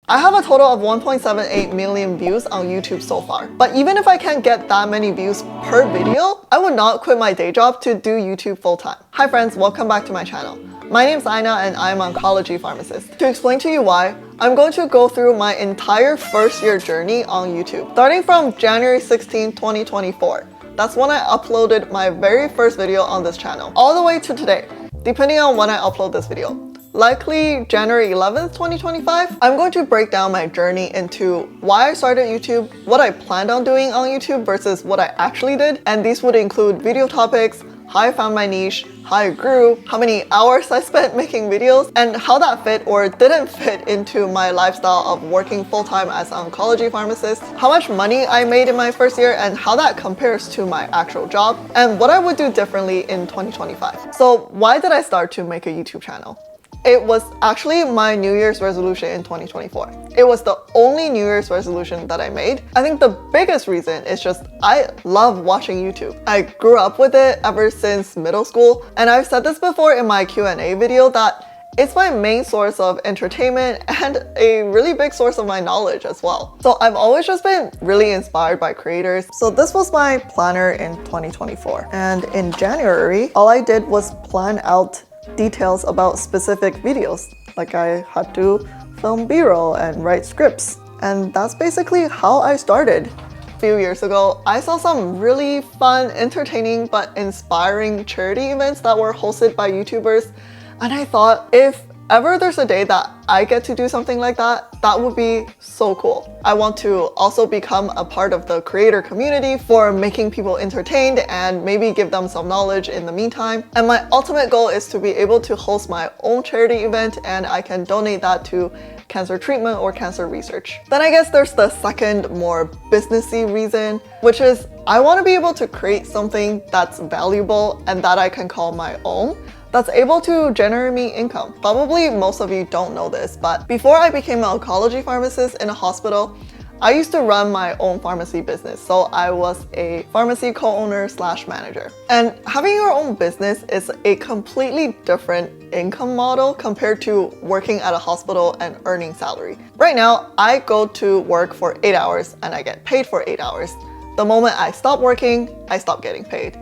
I have a total of 1.78 million views on YouTube so far. But even if I can't get that many views per video, I would not quit my day job to do YouTube full time. Hi friends, welcome back to my channel. My name is Aina and I'm an oncology pharmacist. To explain to you why, I'm going to go through my entire first year journey on YouTube, starting from January 16, 2024. That's when I uploaded my very first video on this channel, all the way to today, depending on when I upload this video. Likely January 11th, 2025. I'm going to break down my journey into why I started YouTube, what I planned on doing on YouTube versus what I actually did. And these would include video topics, how I found my niche, how I grew, how many hours I spent making videos, and how that fit or didn't fit into my lifestyle of working full-time as an oncology pharmacist, how much money I made in my first year, and how that compares to my actual job, and what I would do differently in 2025. So why did I start to make a YouTube channel? It was actually my New Year's resolution in 2024. It was the only New Year's resolution that I made. I think the biggest reason is just I love watching YouTube. I grew up with it ever since middle school, and I've said this before in my Q&A video that it's my main source of entertainment and a really big source of my knowledge as well. So I've always just been really inspired by creators. So this was my planner in 2024. And in January, all I did was plan out details about specific videos. Like I had to film B-roll and write scripts. And that's basically how I started. A few years ago, I saw some really fun, entertaining, but inspiring charity events that were hosted by YouTubers. And I thought, if ever there's a day that I get to do something like that, that would be so cool. I want to also become a part of the creator community for making people entertained and maybe give them some knowledge in the meantime. And my ultimate goal is to be able to host my own charity event and I can donate that to cancer treatment or cancer research. Then I guess there's the second, more businessy reason, which is I want to be able to create something that's valuable and that I can call my own, that's able to generate me income. Probably most of you don't know this, but before I became an oncology pharmacist in a hospital, I used to run my own pharmacy business. So I was a pharmacy co-owner / manager. And having your own business is a completely different income model compared to working at a hospital and earning salary. Right now, I go to work for 8 hours and I get paid for 8 hours. The moment I stop working, I stop getting paid.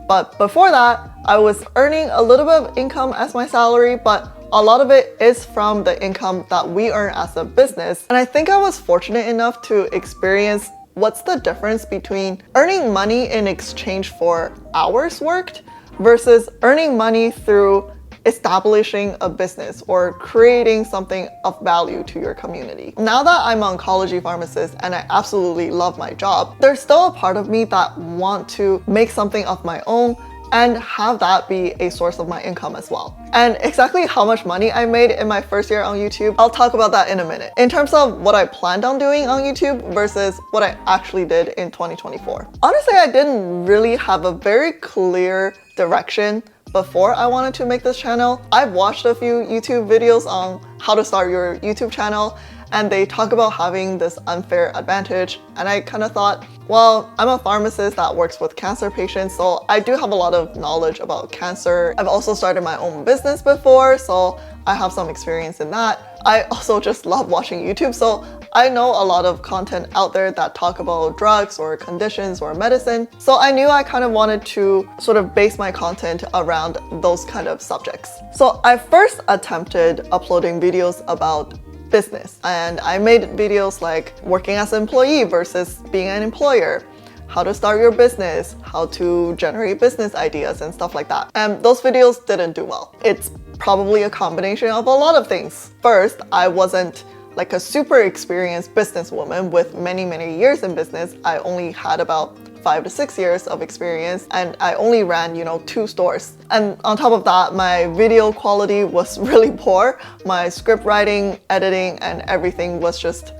But before that, I was earning a little bit of income as my salary, but a lot of it is from the income that we earn as a business. And I think I was fortunate enough to experience what's the difference between earning money in exchange for hours worked versus earning money through establishing a business or creating something of value to your community. Now that I'm an oncology pharmacist and I absolutely love my job, there's still a part of me that want to make something of my own and have that be a source of my income as well. And exactly how much money I made in my first year on YouTube, I'll talk about that in a minute. In terms of what I planned on doing on YouTube versus what I actually did in 2024. Honestly, I didn't really have a very clear direction before I wanted to make this channel. I've watched a few YouTube videos on how to start your YouTube channel, and they talk about having this unfair advantage. And I kind of thought, well, I'm a pharmacist that works with cancer patients, so I do have a lot of knowledge about cancer. I've also started my own business before, so I have some experience in that. I also just love watching YouTube, so I know a lot of content out there that talk about drugs or conditions or medicine. So I knew I kind of wanted to sort of base my content around those kind of subjects. So I first attempted uploading videos about business, and I made videos like working as an employee versus being an employer, how to start your business, how to generate business ideas and stuff like that. And those videos didn't do well. It's probably a combination of a lot of things. First, I wasn't like a super experienced businesswoman with many years in business. I only had about 5 to 6 years of experience and I only ran, 2 stores. And on top of that, my video quality was really poor. My script writing, editing, and everything was just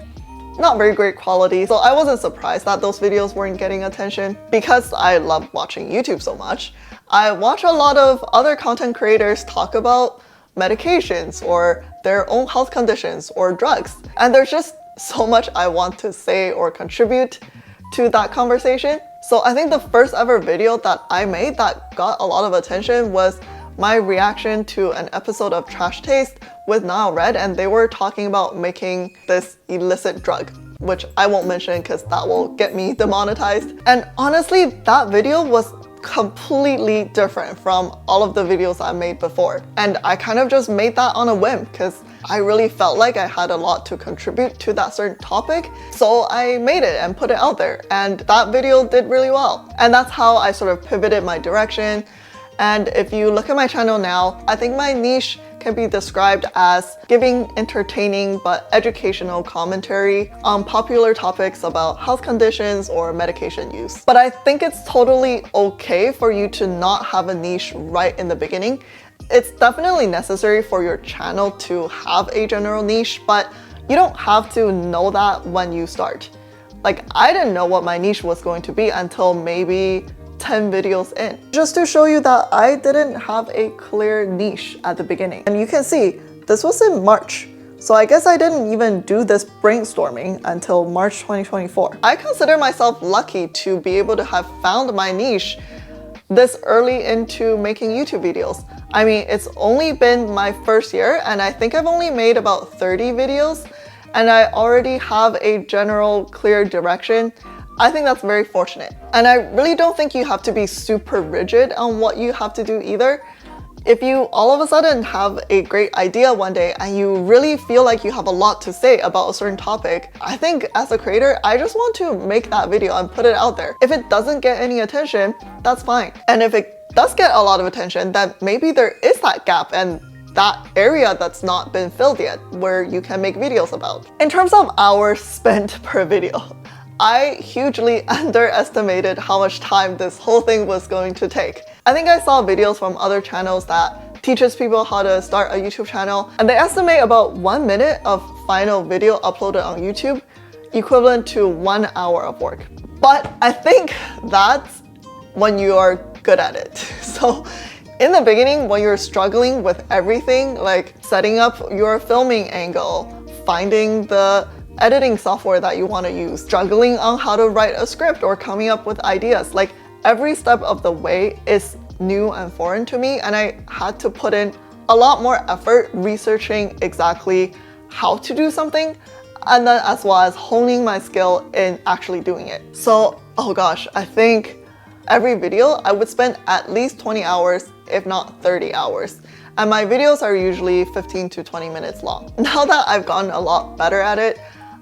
not very great quality. So I wasn't surprised that those videos weren't getting attention. Because I love watching YouTube so much, I watch a lot of other content creators talk about medications or their own health conditions or drugs. And there's just so much I want to say or contribute to that conversation. So I think the first ever video that I made that got a lot of attention was my reaction to an episode of Trash Taste with Nile Red, and they were talking about making this illicit drug, which I won't mention because that will get me demonetized. And honestly, that video was completely different from all of the videos I made before. And I kind of just made that on a whim because I really felt like I had a lot to contribute to that certain topic. So I made it and put it out there, and that video did really well. And that's how I sort of pivoted my direction. And if you look at my channel now, I think my niche can be described as giving entertaining but educational commentary on popular topics about health conditions or medication use. But I think it's totally okay for you to not have a niche right in the beginning. It's definitely necessary for your channel to have a general niche, but you don't have to know that when you start. Like, I didn't know what my niche was going to be until maybe 10 videos in. Just to show you that I didn't have a clear niche at the beginning. And you can see, this was in March. So I guess I didn't even do this brainstorming until March 2024. I consider myself lucky to be able to have found my niche this early into making YouTube videos. I mean, it's only been my first year, and I think I've only made about 30 videos, and I already have a general clear direction. I think that's very fortunate. And I really don't think you have to be super rigid on what you have to do either. If you all of a sudden have a great idea one day and you really feel like you have a lot to say about a certain topic, I think as a creator, I just want to make that video and put it out there. If it doesn't get any attention, that's fine. And if it does get a lot of attention, then maybe there is that gap and that area that's not been filled yet where you can make videos about. In terms of hours spent per video, I hugely underestimated how much time this whole thing was going to take. I think I saw videos from other channels that teaches people how to start a YouTube channel, and they estimate about 1 minute of final video uploaded on YouTube equivalent to 1 hour of work. But I think that's when you are good at it. So in the beginning, when you're struggling with everything, like setting up your filming angle, finding the editing software that you want to use, struggling on how to write a script or coming up with ideas, like every step of the way is new and foreign to me, and I had to put in a lot more effort researching exactly how to do something, and then as well as honing my skill in actually doing it. So, oh gosh, I think every video I would spend at least 20 hours, if not 30 hours. And my videos are usually 15 to 20 minutes long. Now that I've gotten a lot better at it,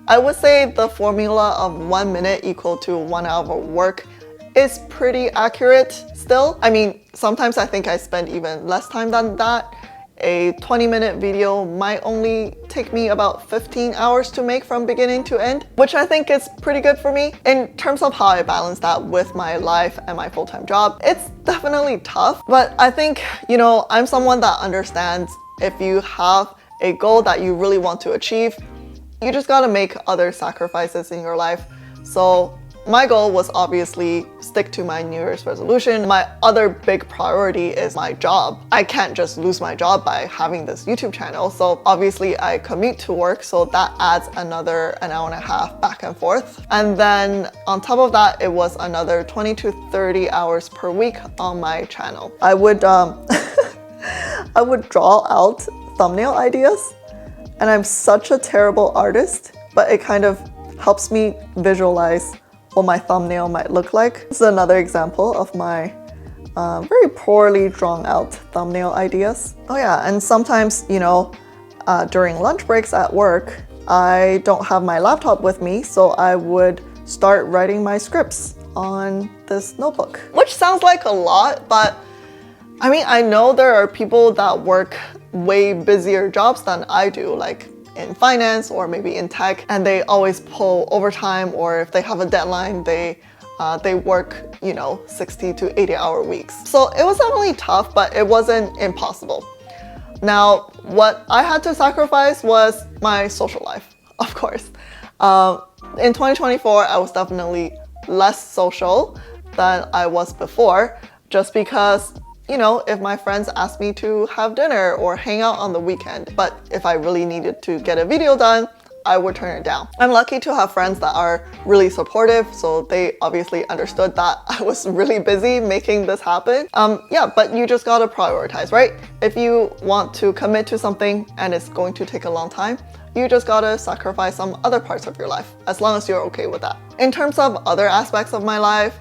I would say the formula of 1 minute equal to 1 hour of work is pretty accurate still. I mean, sometimes I think I spend even less time than that. A 20-minute video might only take me about 15 hours to make from beginning to end, which I think is pretty good for me. In terms of how I balance that with my life and my full-time job, it's definitely tough, but I think, you know, I'm someone that understands if you have a goal that you really want to achieve, you just gotta make other sacrifices in your life. So my goal was obviously stick to my New Year's resolution. My other big priority is my job. I can't just lose my job by having this YouTube channel. So obviously I commute to work, so that adds another 1.5 hours back and forth. And then on top of that, it was another 20 to 30 hours per week on my channel. I would I would draw out thumbnail ideas, and I'm such a terrible artist, but it kind of helps me visualize what my thumbnail might look like. This is another example of my very poorly drawn out thumbnail ideas. Oh yeah, and sometimes, you know, during lunch breaks at work, I don't have my laptop with me, so I would start writing my scripts on this notebook. Which sounds like a lot, but I mean, I know there are people that work way busier jobs than I do, like in finance or maybe in tech, and they always pull overtime, or if they have a deadline, they work, you know, 60 to 80-hour weeks. So it was definitely tough, but it wasn't impossible. Now, what I had to sacrifice was my social life, of course. In 2024, I was definitely less social than I was before, just because, you know, if my friends asked me to have dinner or hang out on the weekend, but if I really needed to get a video done, I would turn it down. I'm lucky to have friends that are really supportive, so they obviously understood that I was really busy making this happen. Yeah, but you just gotta prioritize, right? If you want to commit to something and it's going to take a long time, you just gotta sacrifice some other parts of your life, as long as you're okay with that. In terms of other aspects of my life,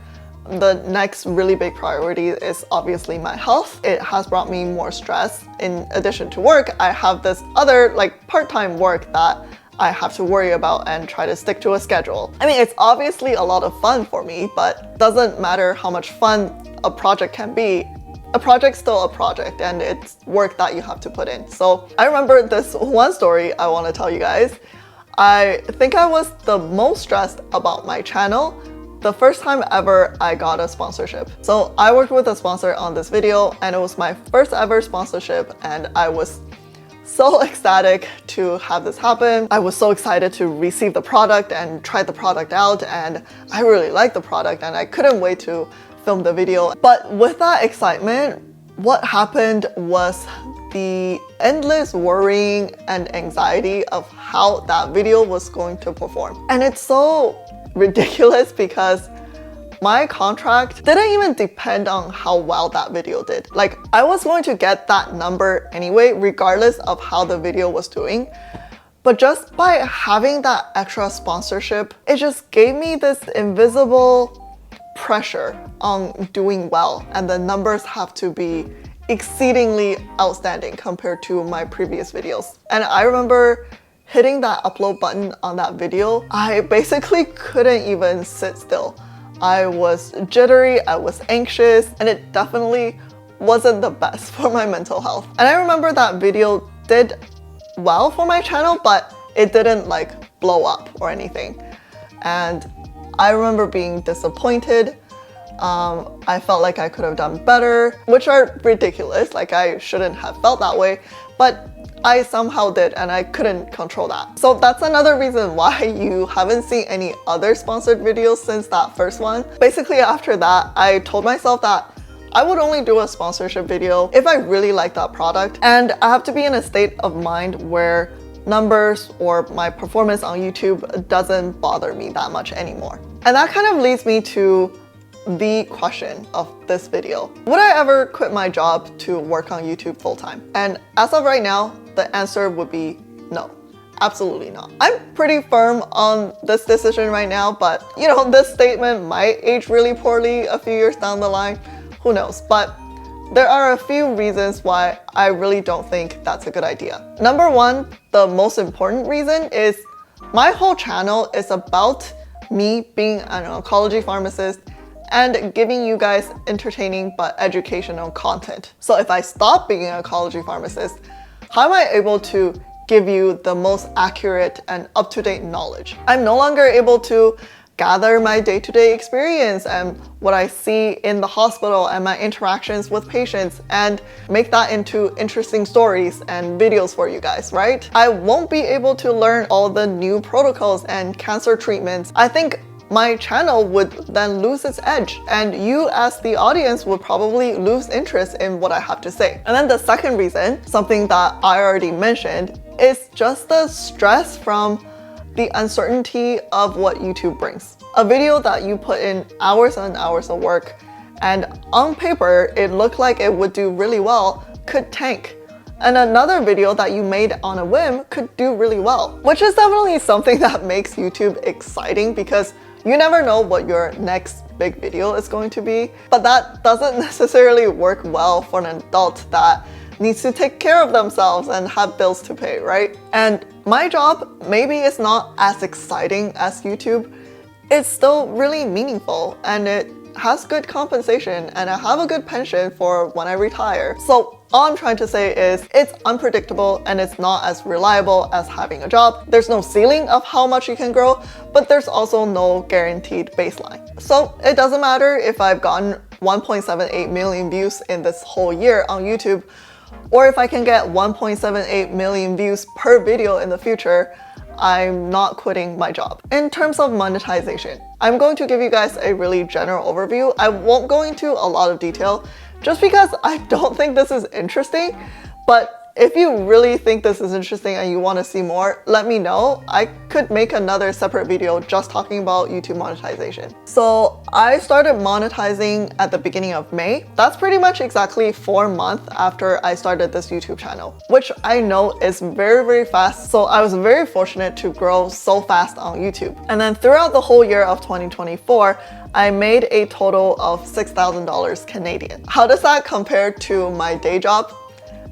the next really big priority is obviously my health. It has brought me more stress. In addition to work, I have this other part-time work that I have to worry about and try to stick to a schedule. I mean, it's obviously a lot of fun for me, but doesn't matter how much fun a project can be, a project's still a project and it's work that you have to put in. So I remember this one story I want to tell you guys. I think I was the most stressed about my channel the first time ever I got a sponsorship. So I worked with a sponsor on this video and it was my first ever sponsorship and I was so ecstatic to have this happen. I was so excited to receive the product and try the product out, and I really liked the product and I couldn't wait to film the video. But with that excitement, what happened was the endless worrying and anxiety of how that video was going to perform. And it's so ridiculous because my contract didn't even depend on how well that video did. Like, I was going to get that number anyway, regardless of how the video was doing. But just by having that extra sponsorship, it just gave me this invisible pressure on doing well, and the numbers have to be exceedingly outstanding compared to my previous videos. And I remember hitting that upload button on that video, I basically couldn't even sit still. I was jittery, I was anxious, and it definitely wasn't the best for my mental health. And I remember that video did well for my channel, but it didn't blow up or anything. And I remember being disappointed. I felt like I could have done better, which are ridiculous. I shouldn't have felt that way, but I somehow did, and I couldn't control that. So that's another reason why you haven't seen any other sponsored videos since that first one. Basically, after that, I told myself that I would only do a sponsorship video if I really like that product, and I have to be in a state of mind where numbers or my performance on YouTube doesn't bother me that much anymore. And that kind of leads me to the question of this video. Would I ever quit my job to work on YouTube full-time? And as of right now, the answer would be no. Absolutely not. I'm pretty firm on this decision right now, but this statement might age really poorly a few years down the line. Who knows? But there are a few reasons why I really don't think that's a good idea. Number one, the most important reason is my whole channel is about me being an oncology pharmacist and giving you guys entertaining but educational content. So if I stop being an oncology pharmacist, how am I able to give you the most accurate and up-to-date knowledge? I'm no longer able to gather my day-to-day experience and what I see in the hospital and my interactions with patients and make that into interesting stories and videos for you guys, right? I won't be able to learn all the new protocols and cancer treatments. I think my channel would then lose its edge, and you as the audience would probably lose interest in what I have to say. And then the second reason, something that I already mentioned, is just the stress from the uncertainty of what YouTube brings. A video that you put in hours and hours of work, and on paper it looked like it would do really well, could tank. And another video that you made on a whim could do really well, which is definitely something that makes YouTube exciting because you never know what your next big video is going to be. But that doesn't necessarily work well for an adult that needs to take care of themselves and have bills to pay, right? And my job maybe is not as exciting as YouTube. It's still really meaningful and it has good compensation and I have a good pension for when I retire. So all I'm trying to say is it's unpredictable and it's not as reliable as having a job. There's no ceiling of how much you can grow, but there's also no guaranteed baseline. So it doesn't matter if I've gotten 1.78 million views in this whole year on YouTube, or if I can get 1.78 million views per video in the future, I'm not quitting my job. In terms of monetization, I'm going to give you guys a really general overview. I won't go into a lot of detail just because I don't think this is interesting, but If you really think this is interesting and you want to see more, let me know. I could make another separate video just talking about YouTube monetization. So I started monetizing at the beginning of May. That's pretty much exactly 4 months after I started this YouTube channel, which I know is very, very fast. So I was very fortunate to grow so fast on YouTube. And then throughout the whole year of 2024, I made a total of $6,000 Canadian. How does that compare to my day job?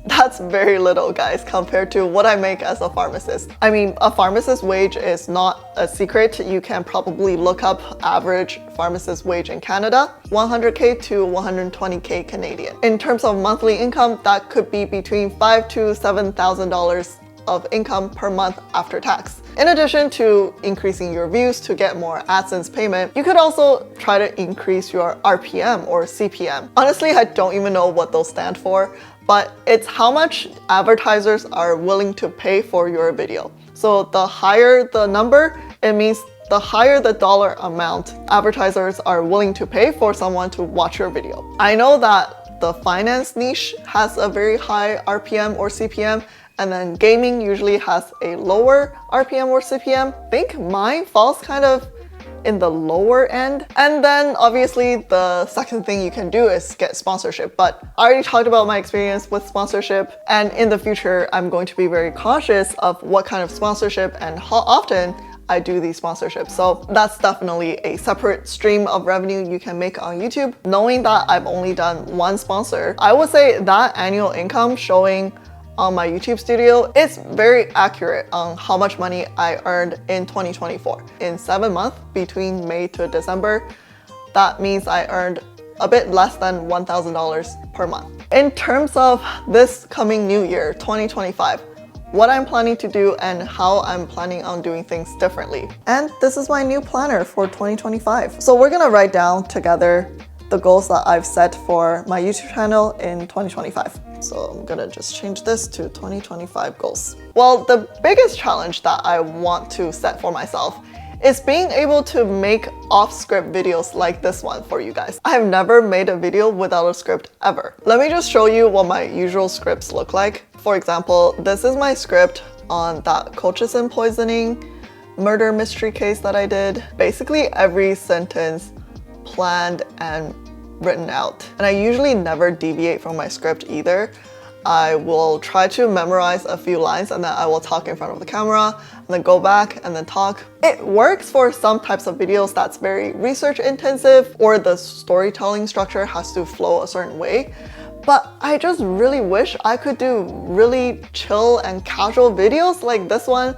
That's very little, guys, compared to what I make as a pharmacist. I mean, a pharmacist wage is not a secret. You can probably look up average pharmacist wage in Canada, 100K to 120K Canadian. In terms of monthly income, that could be between $5,000 to $7,000 of income per month after tax. In addition to increasing your views to get more AdSense payment, you could also try to increase your RPM or CPM. Honestly, I don't even know what those stand for, but it's how much advertisers are willing to pay for your video. So the higher the number, it means the higher the dollar amount advertisers are willing to pay for someone to watch your video. I know that the finance niche has a very high RPM or CPM, and then gaming usually has a lower RPM or CPM. I think mine falls kind of in the lower end. And then obviously the second thing you can do is get sponsorship. But I already talked about my experience with sponsorship, and in the future, I'm going to be very cautious of what kind of sponsorship and how often I do these sponsorships. So that's definitely a separate stream of revenue you can make on YouTube. Knowing that I've only done one sponsor, I would say that annual income showing on my YouTube studio is very accurate on how much money I earned in 2024. In 7 months, between May to December, that means I earned a bit less than $1,000 per month. In terms of this coming new year, 2025, what I'm planning to do and how I'm planning on doing things differently. And this is my new planner for 2025. So we're gonna write down together the goals that I've set for my YouTube channel in 2025. So I'm gonna just change this to 2025 goals. Well, the biggest challenge that I want to set for myself is being able to make off-script videos like this one for you guys. I have never made a video without a script ever. Let me just show you what my usual scripts look like. For example, this is my script on that colchicine poisoning murder mystery case that I did. Basically every sentence planned and written out. And I usually never deviate from my script either. I will try to memorize a few lines and then I will talk in front of the camera and then go back and then talk. It works for some types of videos that's very research intensive or the storytelling structure has to flow a certain way. But I just really wish I could do really chill and casual videos like this one.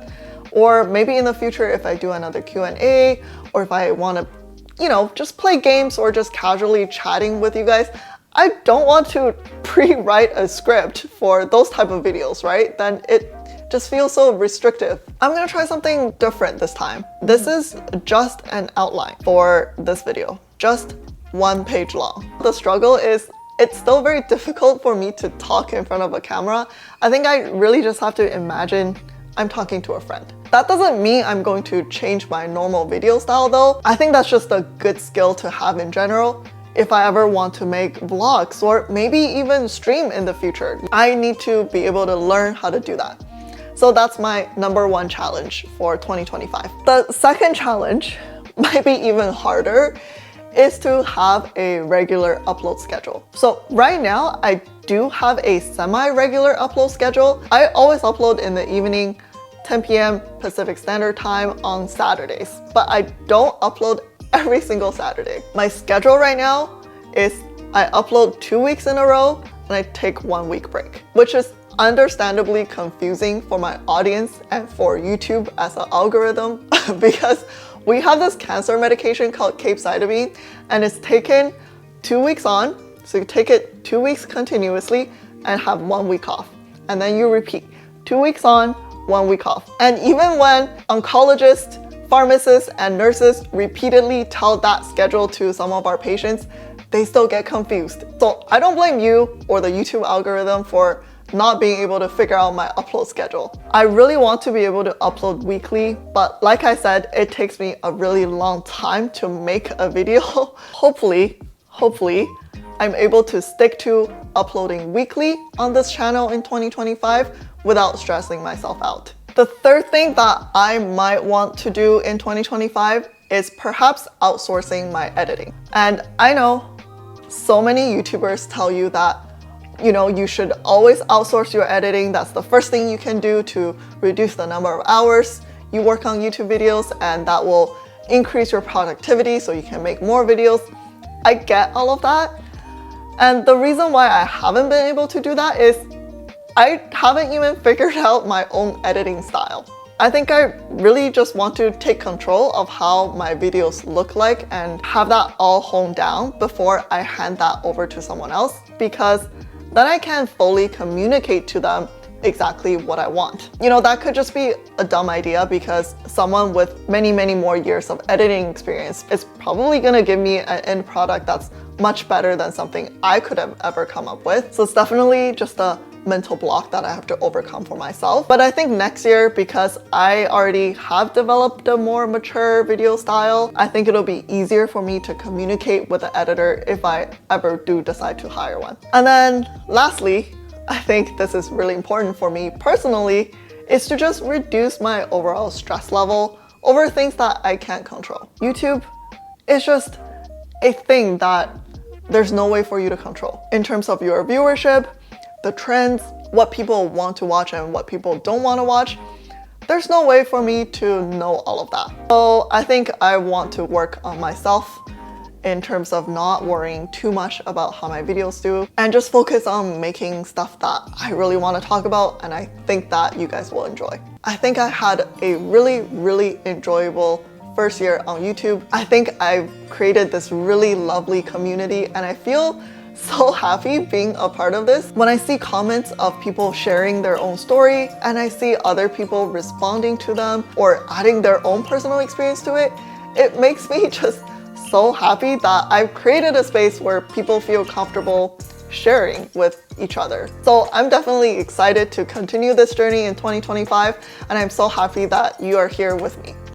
Or maybe in the future if I do another Q&A or if I want to just play games or just casually chatting with you guys. I don't want to pre-write a script for those type of videos, right? Then it just feels so restrictive. I'm gonna try something different this time. This is just an outline for this video, just 1 page long. The struggle is it's still very difficult for me to talk in front of a camera. I think I really just have to imagine I'm talking to a friend. That doesn't mean I'm going to change my normal video style though. I think that's just a good skill to have in general. If I ever want to make vlogs or maybe even stream in the future, I need to be able to learn how to do that. So that's my #1 challenge for 2025. The second challenge might be even harder is to have a regular upload schedule. So right now I do have a semi-regular upload schedule. I always upload in the evening, 10 p.m. Pacific Standard Time on Saturdays, but I don't upload every single Saturday. My schedule right now is I upload 2 weeks in a row and I take 1 week break, which is understandably confusing for my audience and for YouTube as an algorithm because we have this cancer medication called capecitabine and it's taken 2 weeks on. So you take it 2 weeks continuously and have 1 week off. And then you repeat 2 weeks on, 1 week off. And even when oncologists, pharmacists, and nurses repeatedly tell that schedule to some of our patients, they still get confused. So I don't blame you or the YouTube algorithm for not being able to figure out my upload schedule. I really want to be able to upload weekly, but like I said, it takes me a really long time to make a video. Hopefully, I'm able to stick to uploading weekly on this channel in 2025 without stressing myself out. The third thing that I might want to do in 2025 is perhaps outsourcing my editing. And I know so many YouTubers tell you that, you should always outsource your editing. That's the first thing you can do to reduce the number of hours you work on YouTube videos, and that will increase your productivity so you can make more videos. I get all of that. And the reason why I haven't been able to do that is I haven't even figured out my own editing style. I think I really just want to take control of how my videos look like and have that all honed down before I hand that over to someone else, because then I can fully communicate to them exactly what I want. That could just be a dumb idea because someone with many, many more years of editing experience is probably gonna give me an end product that's much better than something I could have ever come up with. So it's definitely just a mental block that I have to overcome for myself. But I think next year, because I already have developed a more mature video style, I think it'll be easier for me to communicate with the editor if I ever do decide to hire one. And then lastly, I think this is really important for me personally, is to just reduce my overall stress level over things that I can't control. YouTube is just a thing that there's no way for you to control. In terms of your viewership, the trends, what people want to watch and what people don't want to watch, there's no way for me to know all of that. So I think I want to work on myself in terms of not worrying too much about how my videos do and just focus on making stuff that I really want to talk about and I think that you guys will enjoy. I think I had a really, really enjoyable first year on YouTube. I think I've created this really lovely community and I feel so happy being a part of this. When I see comments of people sharing their own story and I see other people responding to them or adding their own personal experience to it, it makes me just so happy that I've created a space where people feel comfortable sharing with each other. So I'm definitely excited to continue this journey in 2025 and I'm so happy that you are here with me.